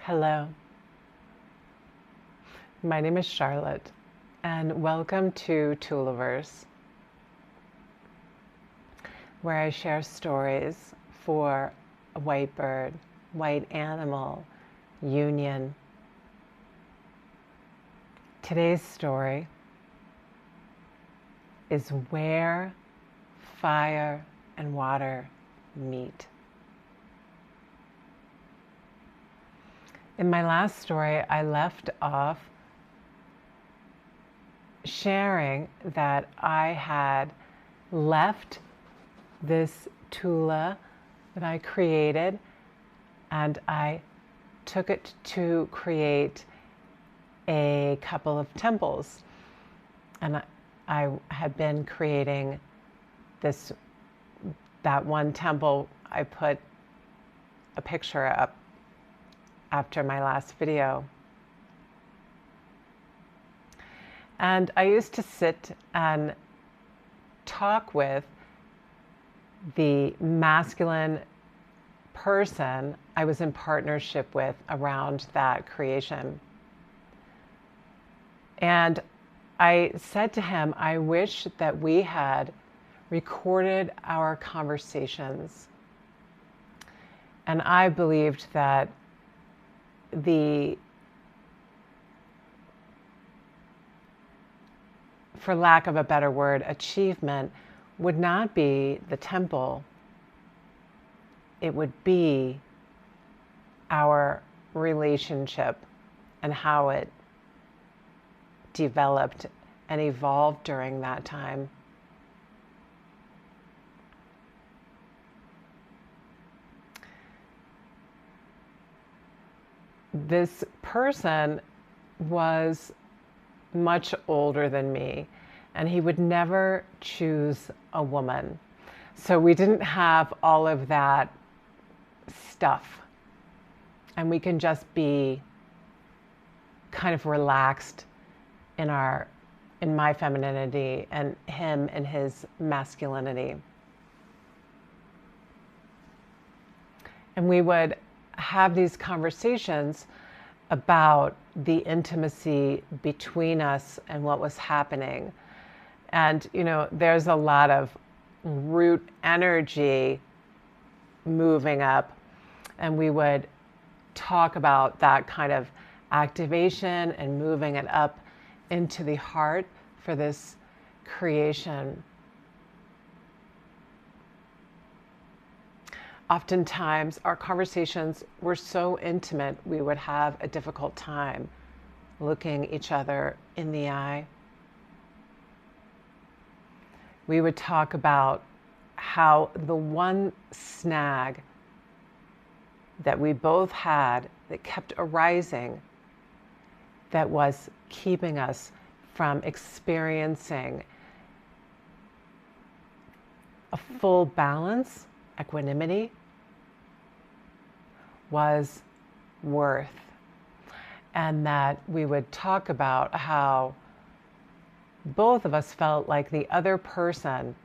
Hello, my name is Charlotte, and welcome to Toolaverse, where I share stories for a white bird, white animal, union. Today's story is where fire and water meet. In my last story, I left off sharing that I had left this tula that I created and I took it to create a couple of temples. And I had been creating that one temple. I put a picture up after my last video. And I used to sit and talk with the masculine person I was in partnership with around that creation. And I said to him, I wish that we had recorded our conversations. And I believed that for lack of a better word, achievement would not be the temple. It would be our relationship and how it developed and evolved during that time. This person was much older than me, and he would never choose a woman. So we didn't have all of that stuff, and we can just be kind of relaxed in my femininity and him in his masculinity. And we would have these conversations about the intimacy between us and what was happening. And, there's a lot of root energy moving up, and we would talk about that kind of activation and moving it up into the heart for this creation. Oftentimes, our conversations were so intimate, we would have a difficult time looking each other in the eye. We would talk about how the one snag that we both had that kept arising, that was keeping us from experiencing a full balance, equanimity, was worth. And that we would talk about how both of us felt like the other person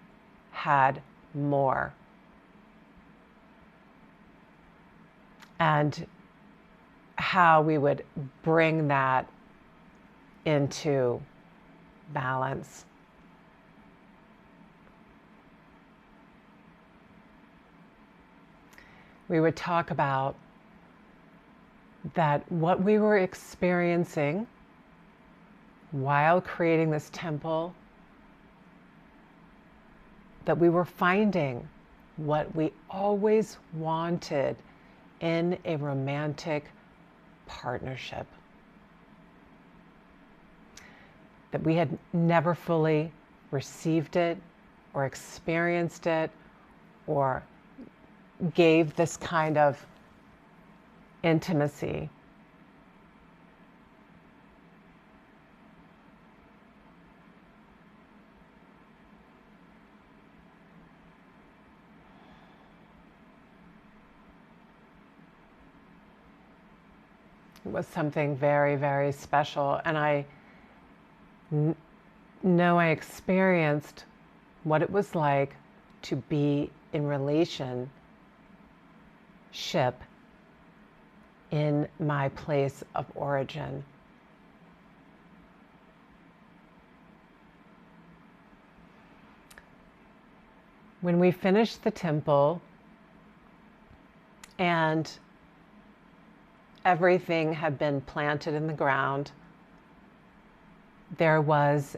had more. And how we would bring that into balance. We would talk about that what we were experiencing while creating this temple, that we were finding what we always wanted in a romantic partnership. That we had never fully received it or experienced it or gave this kind of intimacy. It was something very, very special, and I know I experienced what it was like to be in relationship in my place of origin. When we finished the temple and everything had been planted in the ground, there was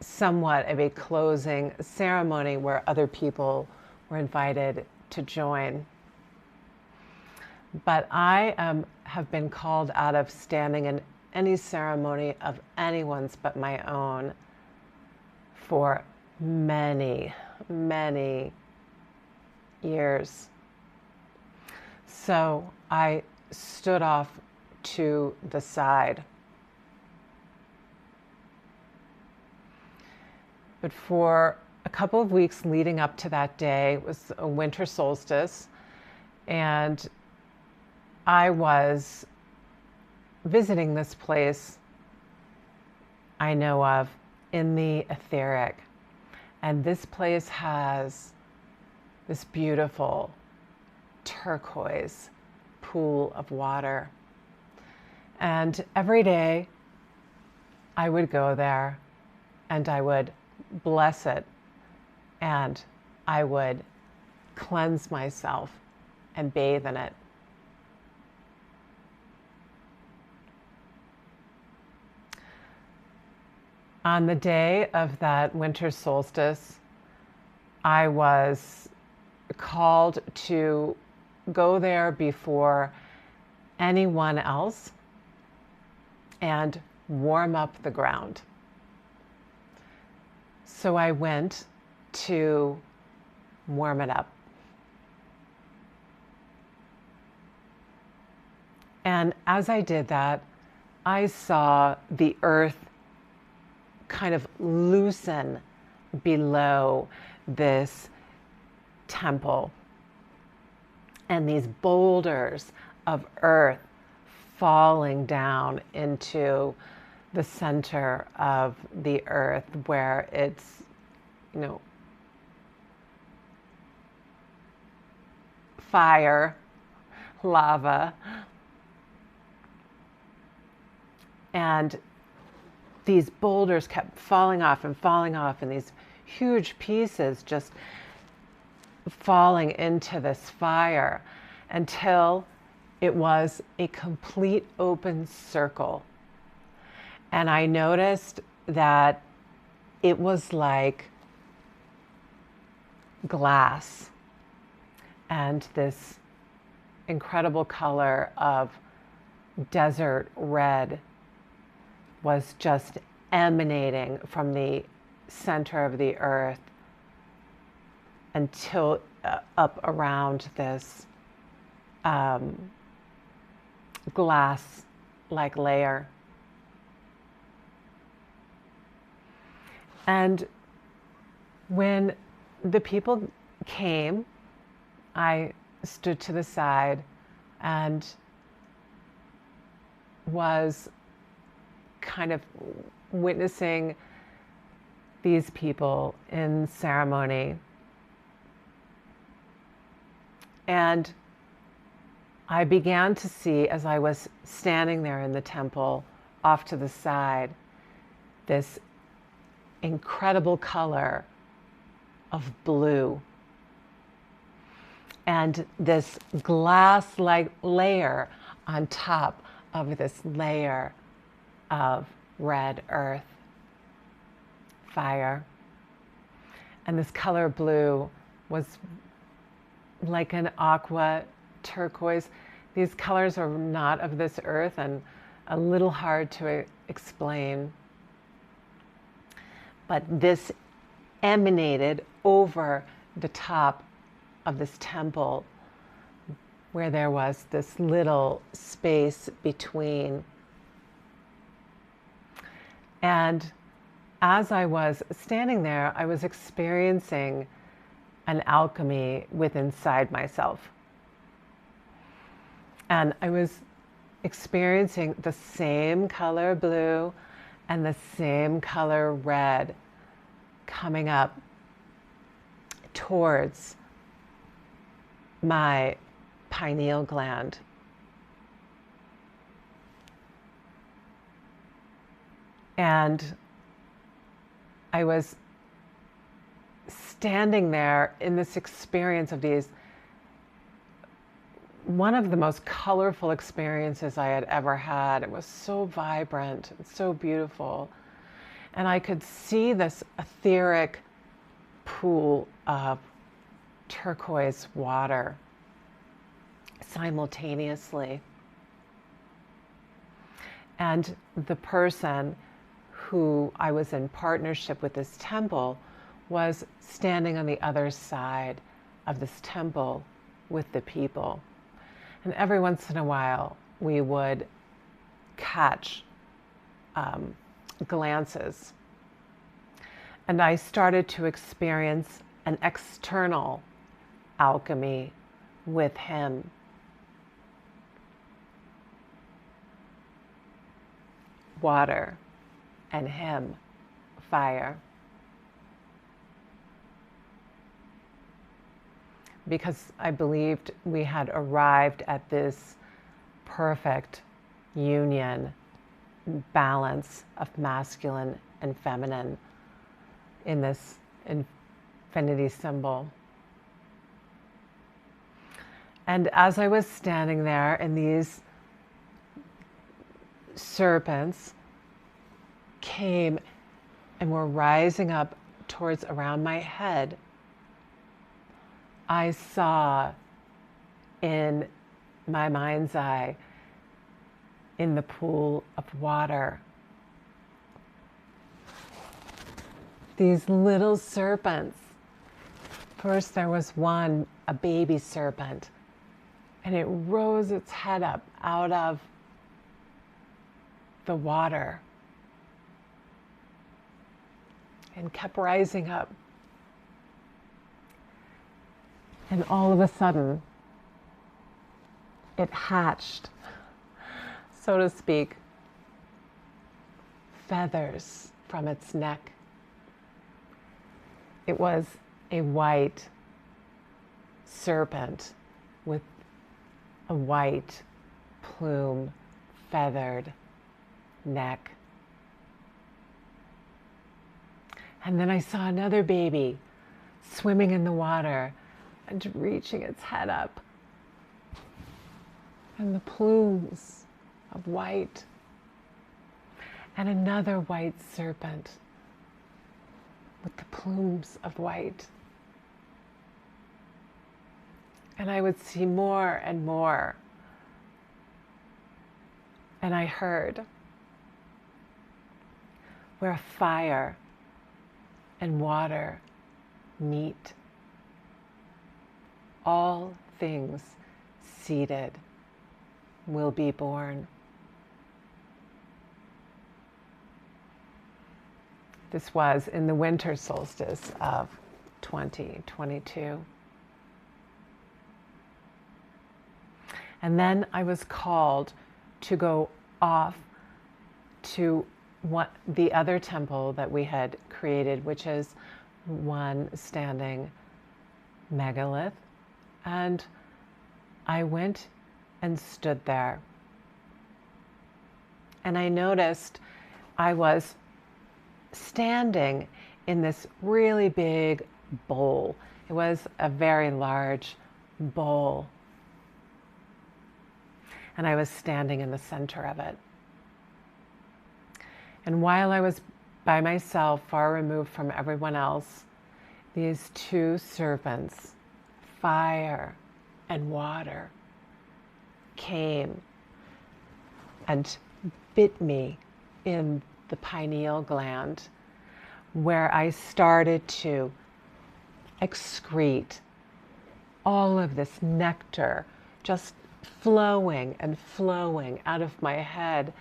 somewhat of a closing ceremony where other people were invited to join. But I have been called out of standing in any ceremony of anyone's but my own for many, many years. So I stood off to the side. But for a couple of weeks leading up to that day, it was a winter solstice, and I was visiting this place I know of in the etheric. And this place has this beautiful turquoise pool of water. And every day I would go there and I would bless it, and I would cleanse myself and bathe in it. On the day of that winter solstice, I was called to go there before anyone else and warm up the ground. So I went to warm it up. And as I did that, I saw the earth kind of loosen below this temple, and these boulders of earth falling down into the center of the earth where it's, fire, lava, and these boulders kept falling off, and these huge pieces just falling into this fire until it was a complete open circle. And I noticed that it was like glass, and this incredible color of desert red was just emanating from the center of the earth until up around this glass-like layer. And when the people came, I stood to the side and was kind of witnessing these people in ceremony. And I began to see, as I was standing there in the temple off to the side, this incredible color of blue and this glass-like layer on top of this layer of red earth, fire. And this color blue was like an aqua turquoise. These colors are not of this earth and a little hard to explain. But this emanated over the top of this temple where there was this little space between. And as I was standing there, I was experiencing an alchemy within inside myself. And I was experiencing the same color blue and the same color red coming up towards my pineal gland. And I was standing there in this experience of these, one of the most colorful experiences I had ever had. It was so vibrant and so beautiful. And I could see this etheric pool of turquoise water simultaneously. And the person who I was in partnership with, this temple, was standing on the other side of this temple with the people. And every once in a while, we would catch glances. And I started to experience an external alchemy with him. Water, and him, fire. Because I believed we had arrived at this perfect union, balance of masculine and feminine in this infinity symbol. And as I was standing there, and these serpents came and were rising up towards around my head, I saw in my mind's eye, in the pool of water, these little serpents. First there was one, a baby serpent, and it rose its head up out of the water and kept rising up. And all of a sudden, it hatched, so to speak, feathers from its neck. It was a white serpent with a white plume, feathered neck. And then I saw another baby swimming in the water and reaching its head up. And the plumes of white. And another white serpent with the plumes of white. And I would see more and more. And I heard, where fire and water meet, all things seated will be born. This was in the winter solstice of 2022. And then I was called to go off to the other temple that we had created, which is one standing megalith. And I went and stood there. And I noticed I was standing in this really big bowl. It was a very large bowl. And I was standing in the center of it. And while I was by myself, far removed from everyone else, these two serpents, fire and water, came and bit me in the pineal gland, where I started to excrete all of this nectar just flowing and flowing out of my head,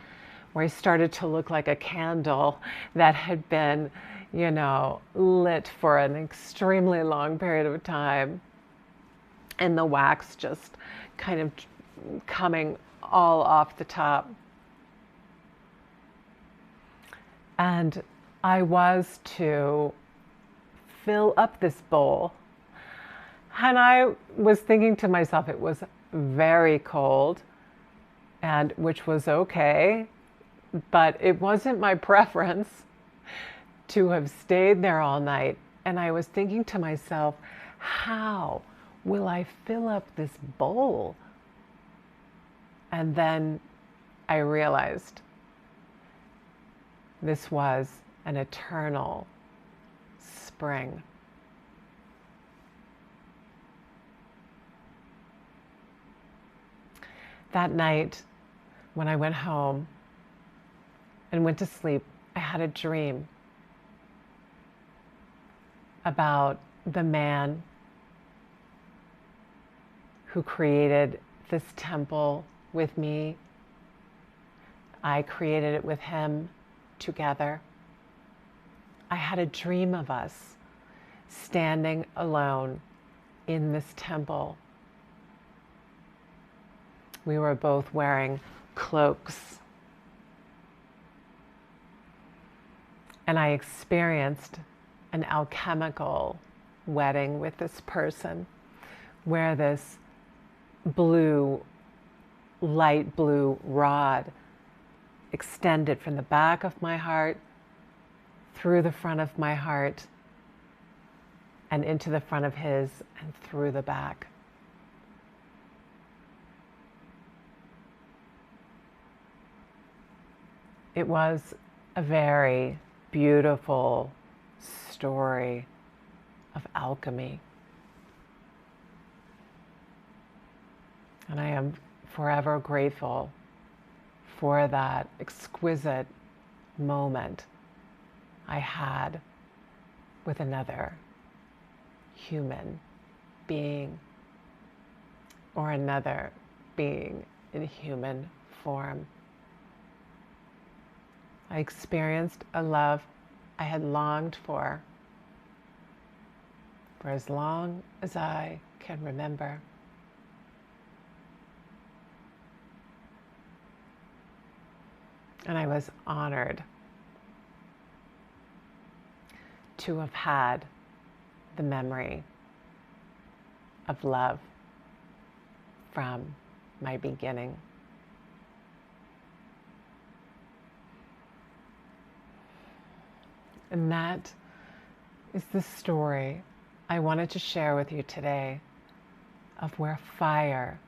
where I started to look like a candle that had been, lit for an extremely long period of time. And the wax just kind of coming all off the top. And I was to fill up this bowl And I was thinking to myself, it was very cold, and which was okay, but it wasn't my preference to have stayed there all night. And I was thinking to myself, how will I fill up this bowl? And then I realized this was an eternal spring. That night, when I went home and went to sleep, I had a dream about the man who created this temple with me. I created it with him together. I had a dream of us standing alone in this temple. We were both wearing cloaks. And I experienced an alchemical wedding with this person where this light blue rod extended from the back of my heart through the front of my heart and into the front of his and through the back. It was a very beautiful story of alchemy. And I am forever grateful for that exquisite moment I had with another human being, or another being in human form. I experienced a love I had longed for as long as I can remember. And I was honored to have had the memory of love from my beginning. And that is the story I wanted to share with you today of where fire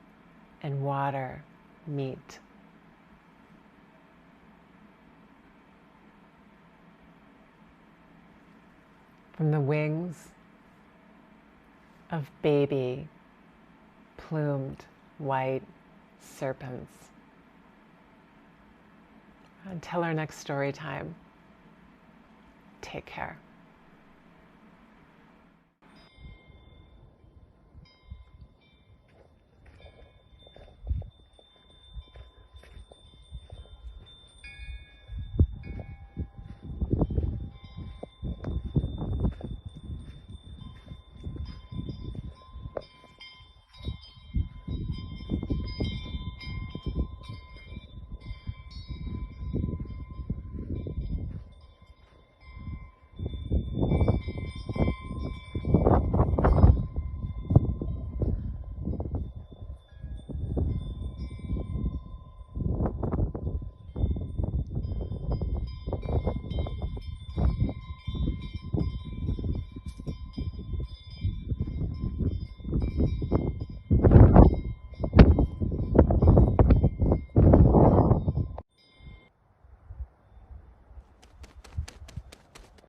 and water meet. From the wings of baby plumed white serpents. Until our next story time, take care.